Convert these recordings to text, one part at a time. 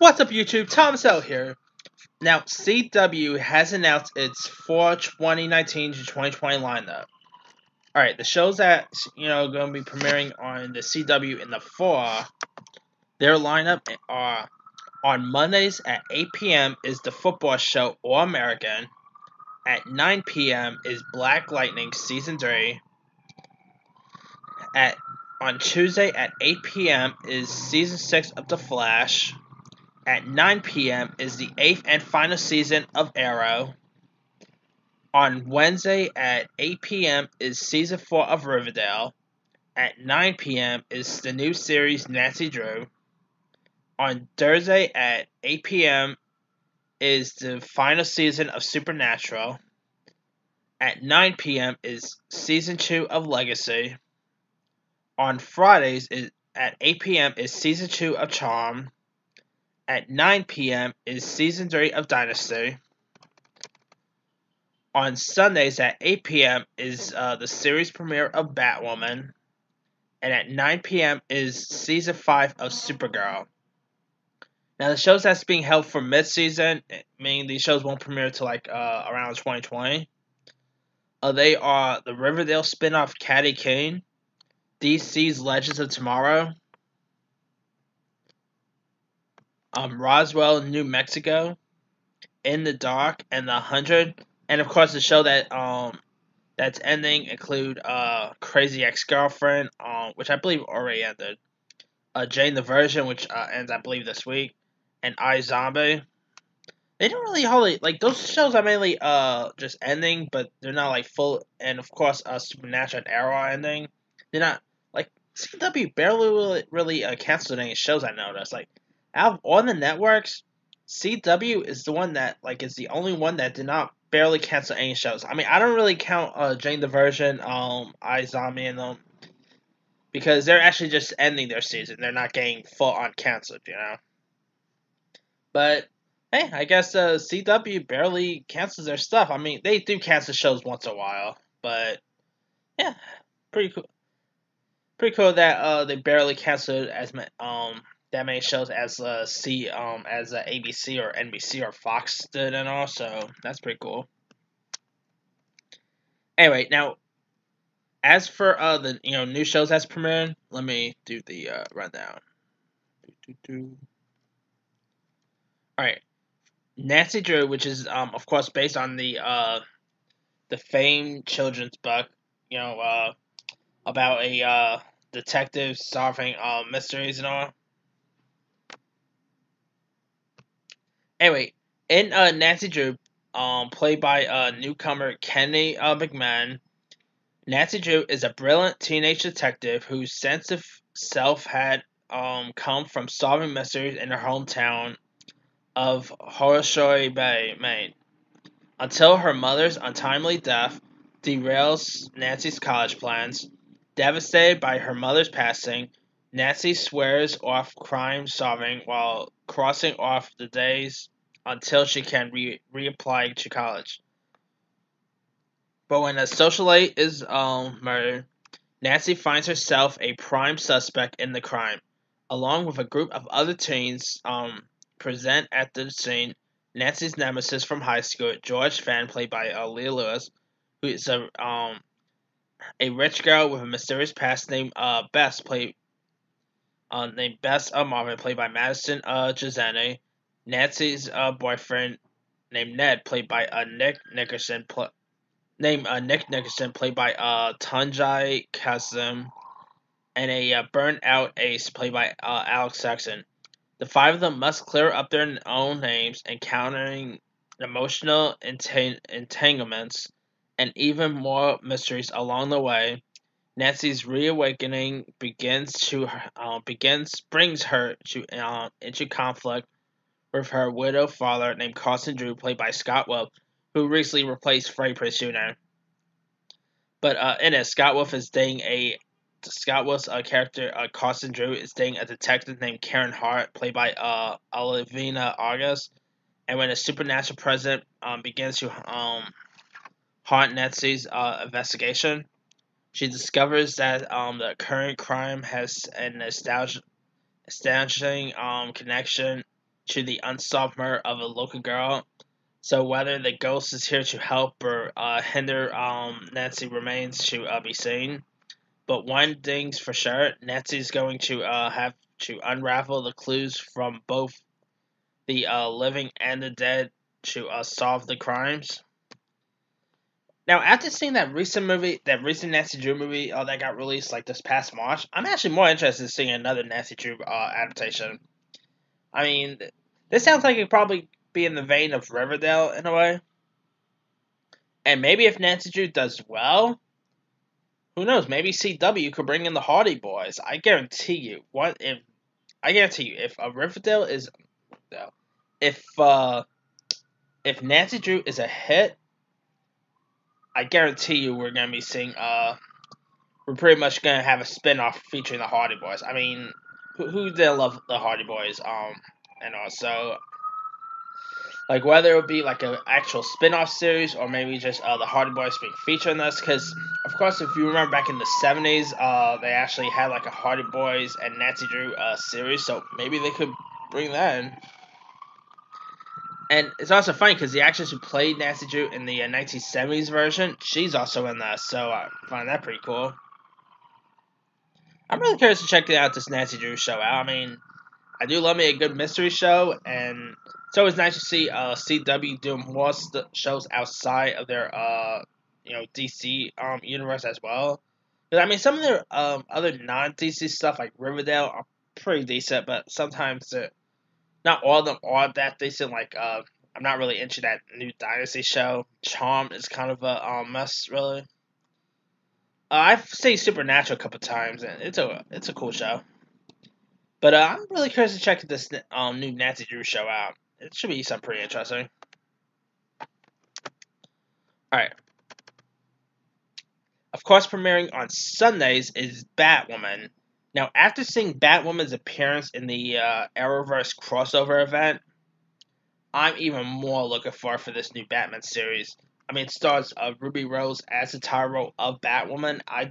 What's up, YouTube? Tom Sell here. Now, CW has announced its for 2019 to 2020 lineup. Alright, the shows that, going to be premiering on the CW in the fall, their lineup are on Mondays at 8 p.m. is the football show All American. At 9 p.m. is Black Lightning Season 3. On Tuesday at 8 p.m. is Season 6 of The Flash. At 9 p.m. is the 8th and final season of Arrow. On Wednesday at 8 p.m. is Season 4 of Riverdale. At 9 p.m. is the new series Nancy Drew. On Thursday at 8 p.m. is the final season of Supernatural. At 9 p.m. is Season 2 of Legacy. On Fridays at 8 p.m. is Season 2 of Charm. At 9 p.m. is Season 3 of Dynasty. On Sundays at 8 p.m. is the series premiere of Batwoman. And at 9 p.m. is Season 5 of Supergirl. Now, the shows that's being held for mid-season, meaning these shows won't premiere until around 2020. They are the Riverdale spin-off Caddy Kane, DC's Legends of Tomorrow, Roswell, New Mexico, In the Dark, and The 100. And of course, the show that's ending include Crazy Ex-Girlfriend, which I believe already ended. Jane the Virgin, which ends I believe this week, and iZombie. They don't really hold those shows are mainly just ending, but they're not full. And of course, Supernatural and Arrow are ending. They're not CW barely really canceled any shows. I noticed out of all the networks, CW is the one that is the only one that did not barely cancel any shows. I mean, I don't really count Jane the Virgin, iZombie, and them because they're actually just ending their season. They're not getting full on canceled, But hey, I guess CW barely cancels their stuff. I mean, they do cancel shows once in a while, but yeah, pretty cool. Pretty cool that they barely canceled that many shows as ABC or NBC or Fox did and all. So that's pretty cool. Anyway, now as for the new shows that's premiering, let me do the rundown. All right, Nancy Drew, which is of course based on the famed children's book, about a detective solving mysteries and all. Anyway, in Nancy Drew, played by newcomer Kenny McMahon, Nancy Drew is a brilliant teenage detective whose sense of self had come from solving mysteries in her hometown of Horseshoe Bay, Maine, until her mother's untimely death derails Nancy's college plans. Devastated by her mother's passing, Nancy swears off crime solving while crossing off the days until she can reapply to college. But when a socialite is murdered, Nancy finds herself a prime suspect in the crime, along with a group of other teens present at the scene. Nancy's nemesis from high school, George Fenn, played by Leah Lewis, who is a rich girl with a mysterious past named Bess, named Bess Marvin, played by Madison Gisani. Nancy's boyfriend named Ned, played by Nick Nickerson, played by Tunjai Kasim, and a burnt out ace played by Alex Saxon. The five of them must clear up their own names, encountering emotional entanglements and even more mysteries along the way. Nancy's reawakening brings her into conflict with her widowed father named Carson Drew, played by Scott Wolf, who recently replaced Freddie Prinze Jr. But in it, Scott Wolf's character, Carson Drew, is dating a detective named Karen Hart, played by Olivina August. And when a supernatural presence begins to haunt Nancy's investigation, she discovers that the current crime has an astonishing connection to the unsolved murder of a local girl. So whether the ghost is here to help or hinder Nancy remains to be seen. But one thing's for sure, Nancy's going to have to unravel the clues from both the living and the dead to solve the crimes. Now, after seeing that recent Nancy Drew movie that got released like this past March, I'm actually more interested in seeing another Nancy Drew adaptation. I mean, this sounds like it could probably be in the vein of Riverdale in a way. And maybe if Nancy Drew does well, who knows? Maybe CW could bring in the Hardy Boys. I guarantee you. If a Riverdale is if if Nancy Drew is a hit, I guarantee you we're gonna be seeing we're pretty much gonna have a spin-off featuring the Hardy Boys. I mean, who didn't love the Hardy Boys? And also like whether it would be like an actual spin-off series or maybe just the Hardy Boys being featured in this. Because of course, if you remember back in the '70s, they actually had like a Hardy Boys and Nancy Drew series, so maybe they could bring that in. And it's also funny because the actress who played Nancy Drew in the 1970s version, she's also in that, so I find that pretty cool. I'm really curious to check out this Nancy Drew show out. I mean, I do love me a good mystery show, and it's always nice to see CW doing more shows outside of their DC universe as well. But I mean, some of their other non DC stuff like Riverdale are pretty decent, but sometimes not all of them are that decent. Like I'm not really into that new Dynasty show. Charm is kind of a mess, really. I've seen Supernatural a couple times, and it's a cool show. But I'm really curious to check this new Nancy Drew show out. It should be something pretty interesting. Alright. Of course, premiering on Sundays is Batwoman. Now, after seeing Batwoman's appearance in the Arrowverse crossover event, I'm even more looking forward for this new Batman series. I mean, it stars Ruby Rose as the title role of Batwoman. I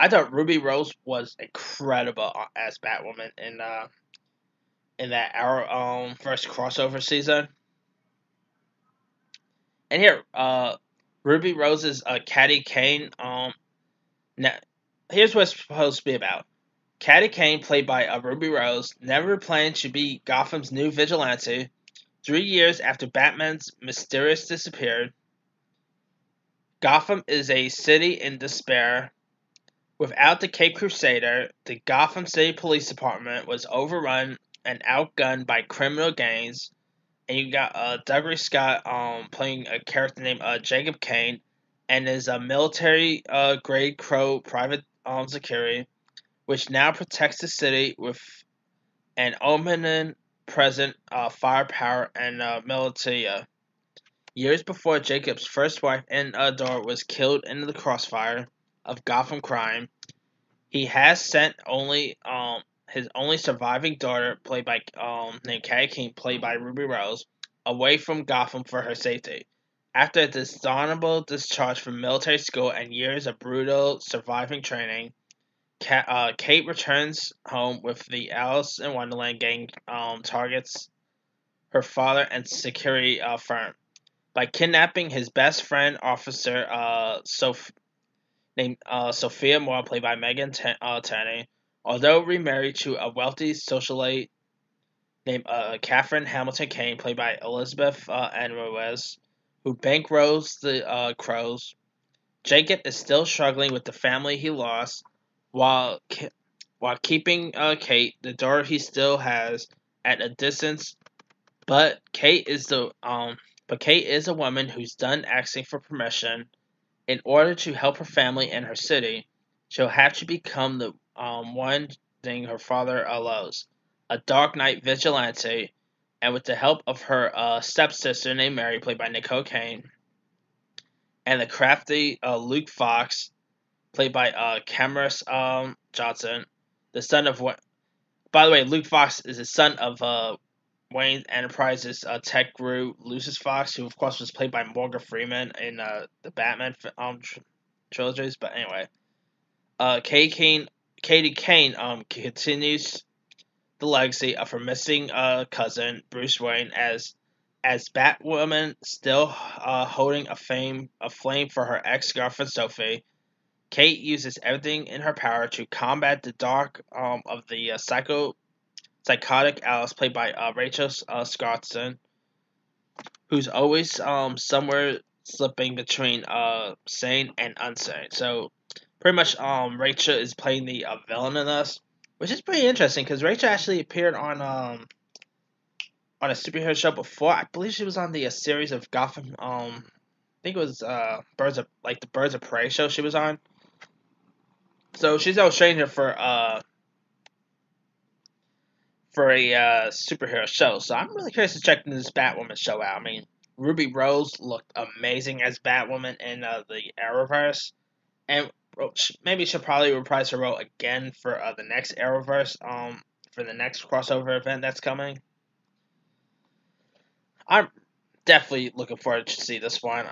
thought Ruby Rose was incredible as Batwoman in that Arrow first crossover season. And here, Ruby Rose's Catty Kane. Now, here's what it's supposed to be about. Catty Kane, played by Ruby Rose, never planned to be Gotham's new vigilante. 3 years after Batman's mysterious disappeared, Gotham is a city in despair. Without the Cape Crusader, the Gotham City Police Department was overrun and outgunned by criminal gangs. And you got Douglas Scott playing a character named Jacob Kane, and is a military grade Crow private security, which now protects the city with an omnipresent firepower and militia. Years before Jacob's first wife and daughter was killed in the crossfire of Gotham crime, he has sent only his only surviving daughter, played by named Catty King, played by Ruby Rose, away from Gotham for her safety. After a dishonorable discharge from military school and years of brutal surviving training, Kate returns home with the Alice in Wonderland gang targets her father and security firm by kidnapping his best friend, Officer named Sophia Moore, played by Megan Tenney. Although remarried to a wealthy socialite named Catherine Hamilton Kane, played by Elizabeth Enriquez, who bankrolls the Crows, Jacob is still struggling with the family he lost, while keeping Kate, the daughter he still has, at a distance. But Kate is a woman who's done asking for permission. In order to help her family and her city, she'll have to become the one thing her father allows, a Dark Knight vigilante, and with the help of her stepsister named Mary, played by Nicole Kane, and the crafty Luke Fox, played by Cameron Johnson, the son of what? By the way, Luke Fox is the son of Wayne Enterprises tech guru Lucius Fox, who of course was played by Morgan Freeman in the Batman trilogies. But anyway, Katie Kane continues the legacy of her missing cousin Bruce Wayne as Batwoman, still holding a flame for her ex-girlfriend Sophie. Kate uses everything in her power to combat the dark of the psychotic Alice, played by Rachel Scottson, who's always somewhere slipping between sane and unsane. So pretty much Rachel is playing the villain in this, which is pretty interesting because Rachel actually appeared on a superhero show before. I believe she was on the series of Gotham. I think it was the Birds of Prey show she was on. So she's no stranger for a superhero show. So I'm really curious to check this Batwoman show out. I mean, Ruby Rose looked amazing as Batwoman in the Arrowverse, and maybe she'll probably reprise her role again for the next Arrowverse. For the next crossover event that's coming. I'm definitely looking forward to see this one.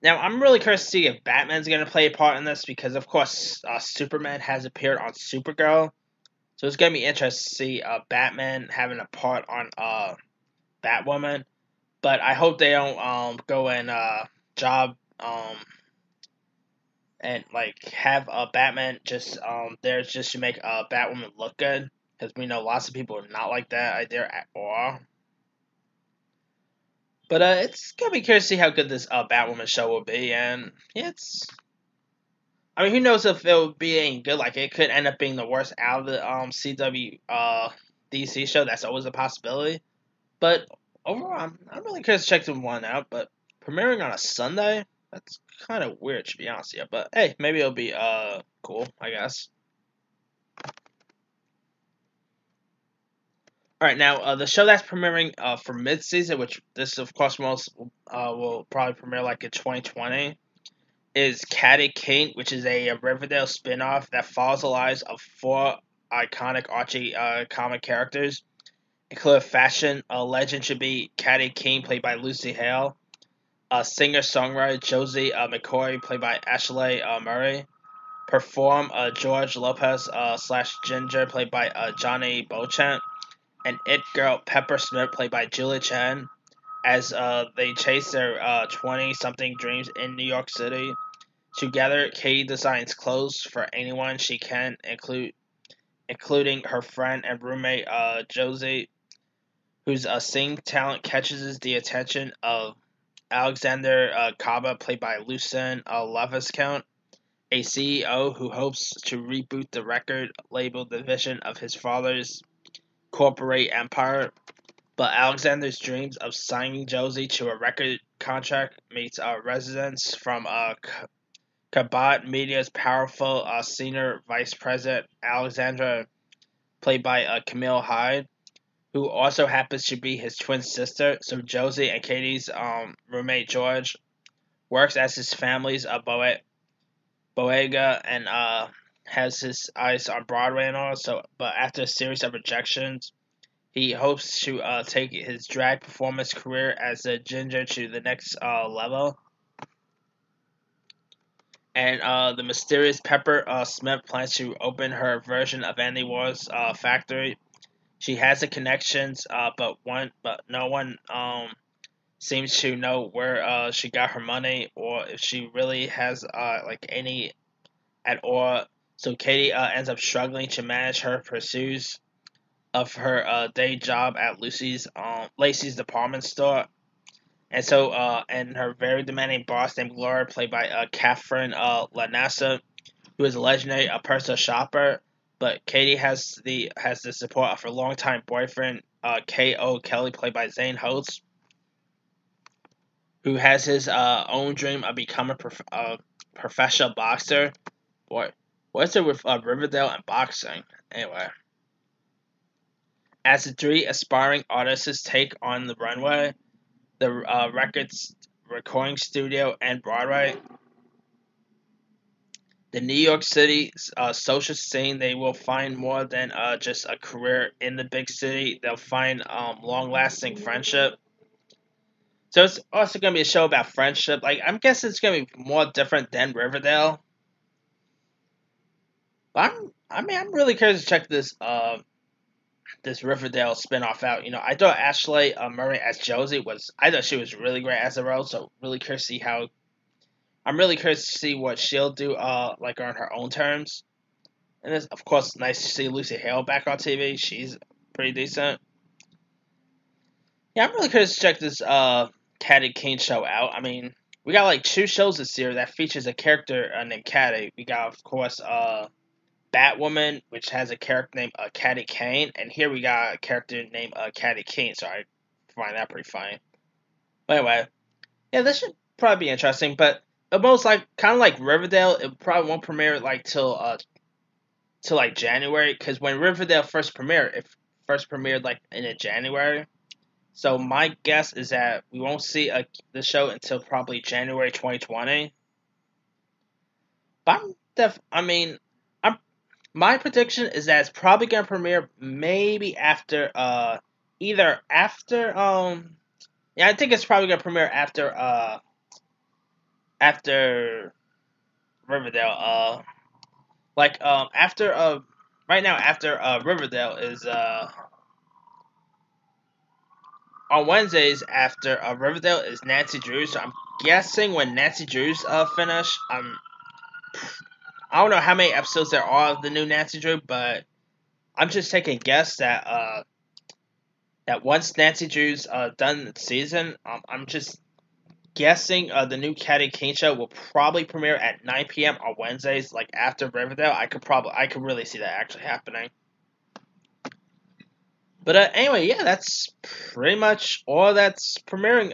Now, I'm really curious to see if Batman's going to play a part in this because, of course, Superman has appeared on Supergirl. So it's going to be interesting to see Batman having a part on Batwoman. But I hope they don't go and job and like have Batman just there just to make Batwoman look good. Because we know lots of people are not like that idea at all. But it's gonna be curious to see how good this Batwoman show will be, and yeah, I mean, who knows if it will be any good? Like, it could end up being the worst out of the CW DC show. That's always a possibility. But overall, I'm really curious to check the one out. But premiering on a Sunday, that's kind of weird to be honest. Yeah, but hey, maybe it'll be cool, I guess. All right, now the show that's premiering for mid-season, which this of course will probably premiere like in 2020, is Catty King, which is a Riverdale spin-off that follows the lives of four iconic Archie comic characters, including fashion legend should be Catty King, played by Lucy Hale, singer-songwriter Josie McCoy, played by Ashley Murray, perform George Lopez slash Ginger, played by Johnny Beauchamp, and It Girl Pepper Smith, played by Julie Chen, as they chase their 20-something dreams in New York City. Together, Katie designs clothes for anyone she can, including her friend and roommate Josie, whose singing talent catches the attention of Alexander Kaba, played by Lucien Leviscount, a CEO who hopes to reboot the record label division of his father's corporate empire. But Alexander's dreams of signing Josie to a record contract meets residents from Cabot Media's powerful senior vice president, Alexandra, played by Camille Hyde, who also happens to be his twin sister. So Josie and Katie's roommate, George, works as his family's Boega and has his eyes on Broadway and all. So, but after a series of rejections, he hopes to take his drag performance career as a ginger to the next level. And the mysterious Pepper Smith plans to open her version of Andy War's factory. She has the connections, but no one seems to know where she got her money or if she really has like any at all. So Katie ends up struggling to manage her pursuits of her day job at Lacey's department store. And so, and her very demanding boss named Laura, played by Catherine Lanassa, who is a legendary personal shopper. But Katie has the support of her longtime boyfriend, K.O. Kelly, played by Zane Holtz, who has his own dream of becoming a professional boxer. Boy, what's it with Riverdale and boxing? Anyway. As the three aspiring artists take on the runway, the record's recording studio, and Broadway, the New York City social scene, they will find more than just a career in the big city. They'll find long-lasting friendship. So it's also going to be a show about friendship. Like, I'm guessing it's going to be more different than Riverdale. But I'm really curious to check this Riverdale spinoff out. I thought Ashley Murray as Josie I thought she was really great as a role. So really curious to see how. I'm really curious to see what she'll do. Like on her own terms. And it's of course nice to see Lucy Hale back on TV. She's pretty decent. Yeah, I'm really curious to check this Caddy Kane show out. I mean, we got like two shows this year that features a character named Caddy. We got of course Batwoman, which has a character named Caddy Kane, and here we got a character named Caddy Kane. So I find that pretty funny. But anyway, yeah, this should probably be interesting. But almost like kind of like Riverdale, it probably won't premiere like till like January, because when Riverdale first premiered, it first premiered like in January. So my guess is that we won't see the show until probably January 2020. But I mean, I'm my prediction is that it's probably gonna premiere maybe after either after yeah, I think it's probably gonna premiere after Riverdale like after right now after Riverdale is on Wednesdays after Riverdale is Nancy Drew. So I'm guessing when Nancy Drew's finish, I don't know how many episodes there are of the new Nancy Drew, but I'm just taking a guess that once Nancy Drew's done the season, I'm just guessing the new Caddy Kane show will probably premiere at 9 p.m. on Wednesdays, like after Riverdale. I could really see that actually happening. But anyway, yeah, that's pretty much all that's premiering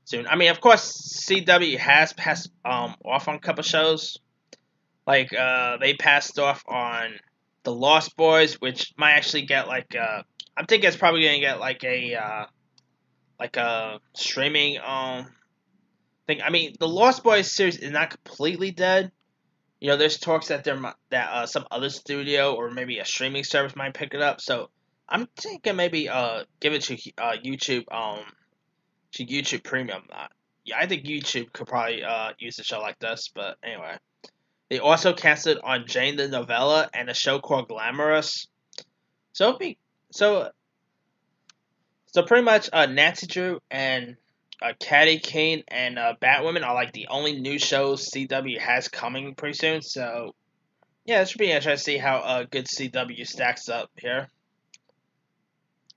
soon. I mean, of course, CW has passed off on a couple shows. Like they passed off on The Lost Boys, which might actually get like I'm thinking it's probably gonna get like a streaming thing. I mean, the Lost Boys series is not completely dead. There's talks that some other studio or maybe a streaming service might pick it up. So I'm thinking maybe give it to YouTube Premium. Yeah, I think YouTube could probably use a show like this. But anyway, they also casted on Jane the Novella and a show called Glamorous. So so pretty much Nancy Drew and Caddy Kane and Batwoman are like the only new shows CW has coming pretty soon. So yeah, it should be interesting to see how good CW stacks up here.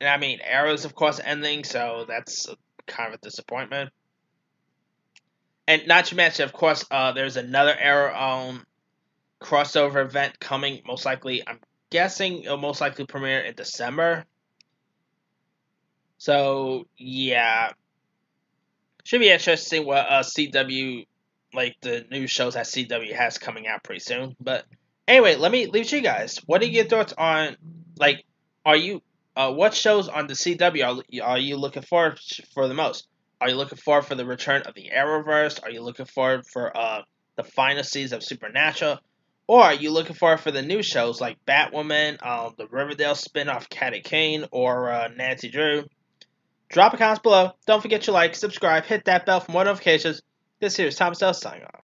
And I mean, Arrow's of course ending, so that's kind of a disappointment. And not to mention, of course, there's another Arrow crossover event coming. Most likely, I'm guessing it'll most likely premiere in December. So yeah, should be interesting what CW, like the new shows that CW has coming out pretty soon. But anyway, let me leave it to you guys. What are your thoughts on like? Are you what shows on the CW are you looking forward for the most? Are you looking forward for the return of the Arrowverse? Are you looking forward for the final season of Supernatural? Or are you looking forward for the new shows like Batwoman, the Riverdale spinoff Caddy Kane, or Nancy Drew? Drop a comment below. Don't forget to like, subscribe, hit that bell for more notifications. This here is Thomas L. signing off.